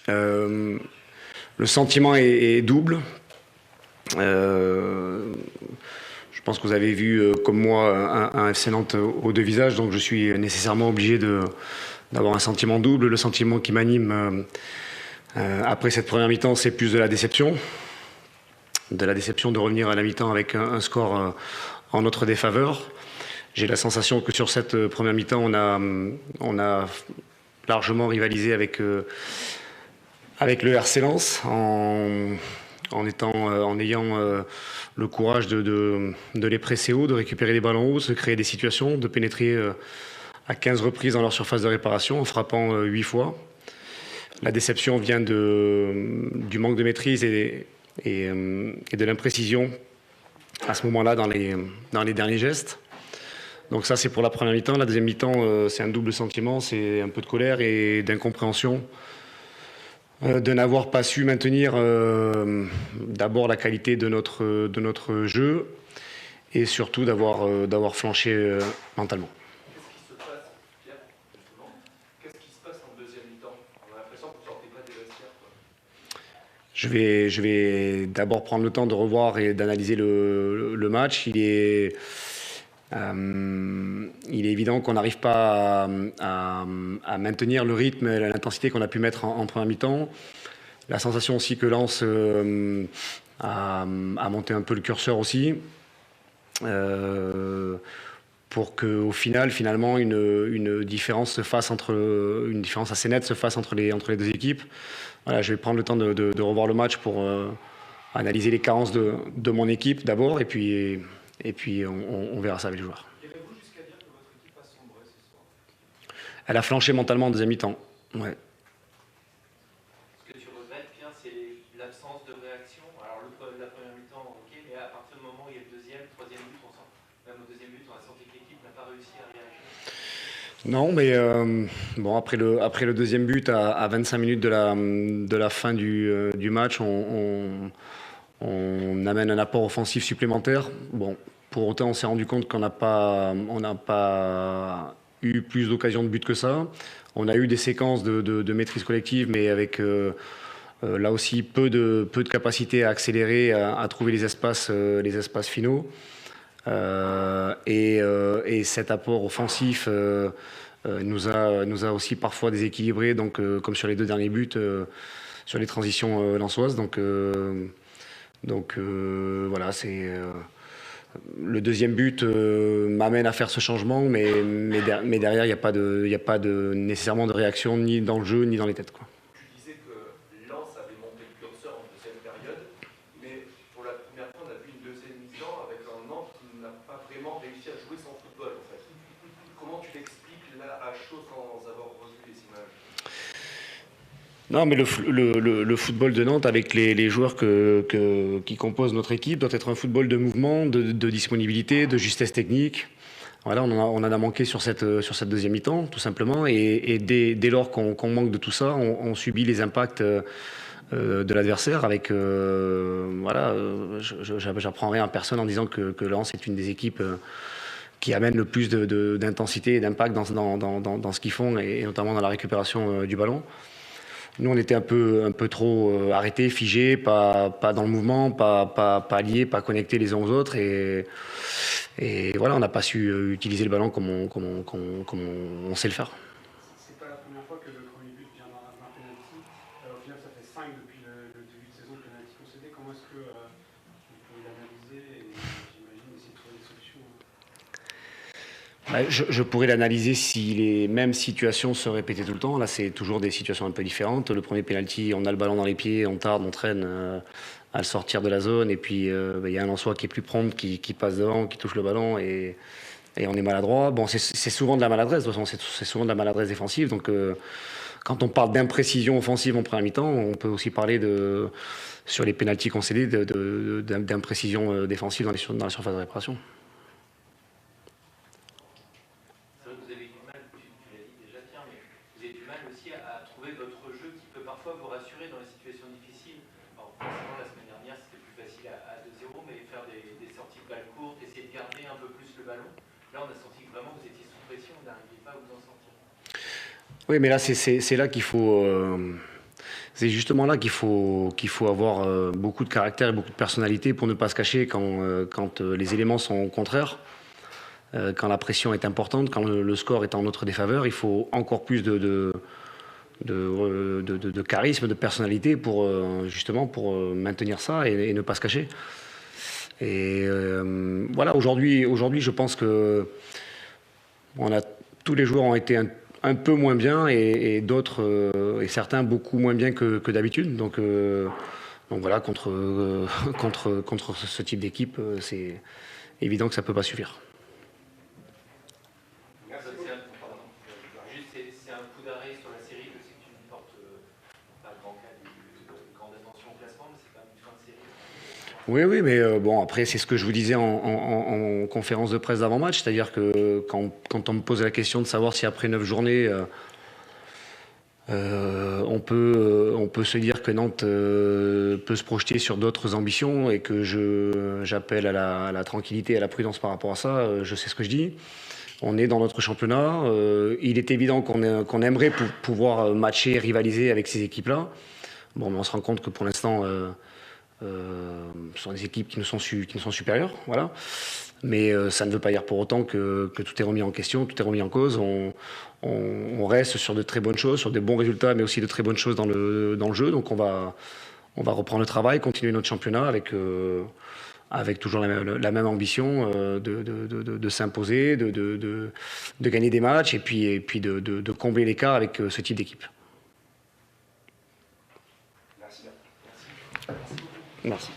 Le sentiment est double. Je pense que vous avez vu, comme moi, un FC Nantes aux deux visages, donc je suis nécessairement obligé d'avoir un sentiment double. Le sentiment qui m'anime après cette première mi-temps, c'est plus de la déception. De la déception de revenir à la mi-temps avec un score en notre défaveur. J'ai la sensation que sur cette première mi-temps, on a largement rivalisé avec le RC Lens en ayant le courage de les presser haut, de récupérer des ballons hauts, de créer des situations, de pénétrer à 15 reprises dans leur surface de réparation en frappant 8 fois. La déception vient du manque de maîtrise et de l'imprécision à ce moment-là dans les derniers gestes. Donc ça, c'est pour la première mi-temps. La deuxième mi-temps, c'est un double sentiment, c'est un peu de colère et d'incompréhension de n'avoir pas su maintenir d'abord la qualité de notre jeu et surtout d'avoir flanché mentalement. Qu'est-ce qui se passe, Pierre, justement? Qu'est-ce qui se passe en deuxième mi-temps? On a l'impression que vous ne sortez pas des vestiaires, quoi. Je vais d'abord prendre le temps de revoir et d'analyser le match. Il est évident qu'on n'arrive pas à maintenir le rythme et l'intensité qu'on a pu mettre en première mi-temps. La sensation aussi que Lens a monté un peu le curseur aussi. Pour qu'au final, finalement, une différence assez nette se fasse entre les deux équipes. Voilà, je vais prendre le temps de revoir le match pour analyser les carences de mon équipe d'abord, et puis on verra ça avec les joueurs. Irez-vous jusqu'à dire que votre équipe a sombré ce soir? Elle a flanché mentalement en deuxième mi-temps. Ouais. Ce que tu regrettes, Pierre, c'est l'absence de réaction. Alors, la première mi-temps, ok, mais à partir du moment où il y a le deuxième, troisième but, même au deuxième but, on a senti que l'équipe n'a pas réussi à réagir. Non, mais bon, après le deuxième but, à 25 minutes de la fin du match, on amène un apport offensif supplémentaire. Bon, pour autant, on s'est rendu compte qu'on n'a pas eu plus d'occasions de but que ça. On a eu des séquences de maîtrise collective, mais avec là aussi peu de capacité à accélérer, à trouver les espaces finaux. Et cet apport offensif nous a aussi parfois déséquilibrés, donc, comme sur les deux derniers buts, sur les transitions lensoises. Donc voilà, le deuxième but m'amène à faire ce changement, mais derrière, il n'y a pas nécessairement de réaction ni dans le jeu ni dans les têtes, quoi. Tu disais que Lens avait monté le curseur en deuxième période, mais pour la première fois, on a vu une deuxième mi-temps avec un Nantes qui n'a pas vraiment réussi à jouer son football, en fait. Comment tu l'expliques là à chaud sans avoir revu les images? Non, mais le football de Nantes, avec les joueurs qui composent notre équipe, doit être un football de mouvement, de disponibilité, de justesse technique. Voilà, on en a manqué sur cette deuxième mi-temps, tout simplement. Et dès lors qu'on manque de tout ça, on subit les impacts de l'adversaire. Avec voilà, j'apprends rien à personne en disant que Lens est une des équipes qui amène le plus d'intensité et d'impact dans ce qu'ils font, et notamment dans la récupération du ballon. Nous, on était un peu trop arrêtés, figés, pas dans le mouvement, pas liés, pas connectés les uns aux autres. Et voilà, on n'a pas su utiliser le ballon comme on sait le faire. C'est pas la première fois que le premier but vient d'un penalty. Au final, ça fait 5 depuis le début de saison, penalty concédé. Comment est-ce que vous pouvez l'analyser et j'imagine essayer de trouver des solutions? Je pourrais l'analyser si les mêmes situations se répétaient tout le temps. Là, c'est toujours des situations un peu différentes. Le premier penalty, on a le ballon dans les pieds, on tarde, on traîne à le sortir de la zone. Et puis, il y a un Lensois qui est plus prompt, qui passe devant, qui touche le ballon et on est maladroit. Bon, c'est souvent de la maladresse. De toute façon, c'est souvent de la maladresse défensive. Donc, quand on parle d'imprécision offensive en première mi-temps, on peut aussi parler sur les pénaltys concédés d'imprécision défensive dans la surface de réparation. Parfois vous rassurer dans les situations difficiles. Alors, forcément, la semaine dernière, c'était plus facile à 2-0, mais faire des sorties de balles courtes, essayer de garder un peu plus le ballon. Là, on a senti que vraiment vous étiez sous pression, vous n'arriviez pas à vous en sortir. Oui, mais là, c'est là qu'il faut C'est justement là qu'il faut avoir beaucoup de caractère et beaucoup de personnalité pour ne pas se cacher quand les éléments sont contraires, quand la pression est importante, quand le score est en notre défaveur. Il faut encore plus de charisme, de personnalité pour justement pour maintenir ça et ne pas se cacher. Et voilà, aujourd'hui, je pense que tous les joueurs ont été un peu moins bien et d'autres et certains beaucoup moins bien que d'habitude. Donc voilà, contre ce type d'équipe, c'est évident que ça ne peut pas suffire. C'est un coup d'arrêt sur la série. Je sais que tu ne portes pas le grand cas de grande attention au classement, mais c'est quand même une fin de série. Oui, mais bon, après, c'est ce que je vous disais en conférence de presse d'avant-match, c'est-à-dire que quand on me pose la question de savoir si après 9 journées, on peut se dire que Nantes peut se projeter sur d'autres ambitions et que j'appelle à la tranquillité et à la prudence par rapport à ça, je sais ce que je dis. On est dans notre championnat. Il est évident qu'on aimerait pouvoir matcher et rivaliser avec ces équipes-là. Bon, mais on se rend compte que pour l'instant, ce sont des équipes qui nous sont supérieures. Voilà. Mais ça ne veut pas dire pour autant que tout est remis en question, tout est remis en cause. On reste sur de très bonnes choses, sur des bons résultats, mais aussi de très bonnes choses dans le jeu. Donc on va reprendre le travail, continuer notre championnat avec toujours la même ambition de s'imposer, de gagner des matchs et puis de combler l'écart avec ce type d'équipe. Merci. Merci.